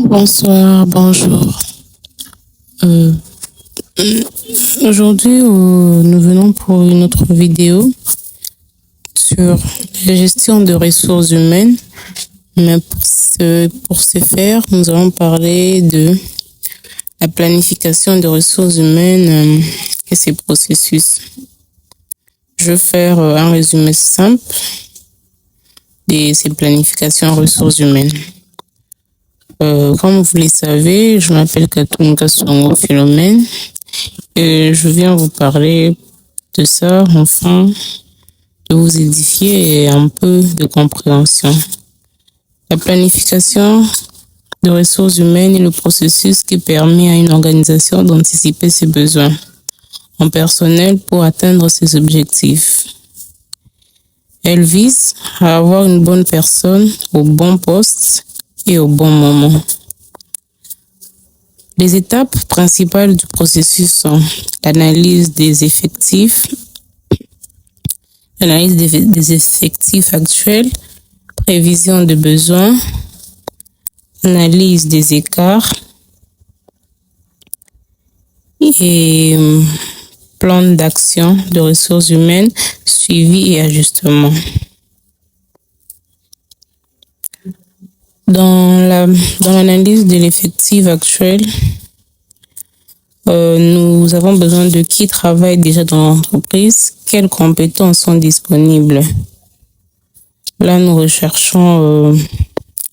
Bonsoir, bonjour. Euh, Aujourd'hui, nous venons pour une autre vidéo sur la gestion de ressources humaines. Mais pour ce faire, nous allons parler de la planification de ressources humaines et ses processus. Je vais faire un résumé simple de ces planifications ressources humaines. Comme vous le savez, je m'appelle Katunga Songo Philomène et je viens vous parler de ça afin de vous édifier et un peu de compréhension. La planification de ressources humaines est le processus qui permet à une organisation d'anticiper ses besoins en personnel pour atteindre ses objectifs. Elle vise à avoir une bonne personne au bon poste et au bon moment. Les étapes principales du processus sont l'analyse des effectifs, actuels, prévision de besoins, analyse des écarts et plan d'action de ressources humaines, suivi et ajustement. Dans l'analyse de l'effectif actuel, nous avons besoin de qui travaille déjà dans l'entreprise, quelles compétences sont disponibles. Là, nous recherchons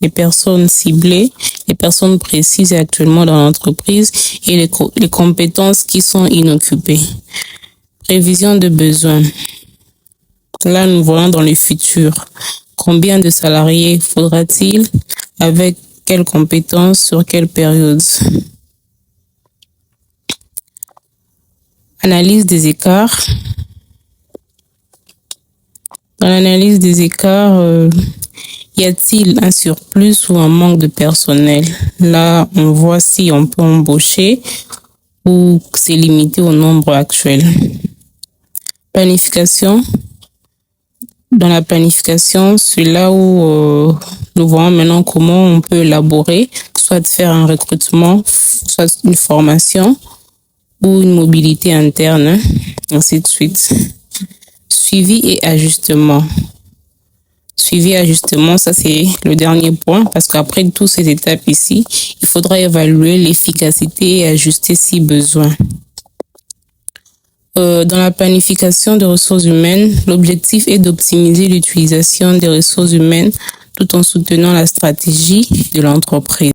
les personnes ciblées, les personnes précises actuellement dans l'entreprise et les compétences qui sont inoccupées. Prévision de besoins. Là, nous voyons dans le futur. Combien de salariés faudra-t-il? Avec quelles compétences? Sur quelle période? Analyse des écarts. Dans l'analyse des écarts, y a-t-il un surplus ou un manque de personnel? Là, on voit si on peut embaucher ou c'est limité au nombre actuel. Planification. Dans la planification, c'est là où nous voyons maintenant comment on peut élaborer, soit faire un recrutement, soit une formation ou une mobilité interne, ainsi de suite. Suivi et ajustement. Suivi et ajustement, ça c'est le dernier point parce qu'après toutes ces étapes ici, il faudra évaluer l'efficacité et ajuster si besoin. Dans la planification des ressources humaines, l'objectif est d'optimiser l'utilisation des ressources humaines tout en soutenant la stratégie de l'entreprise.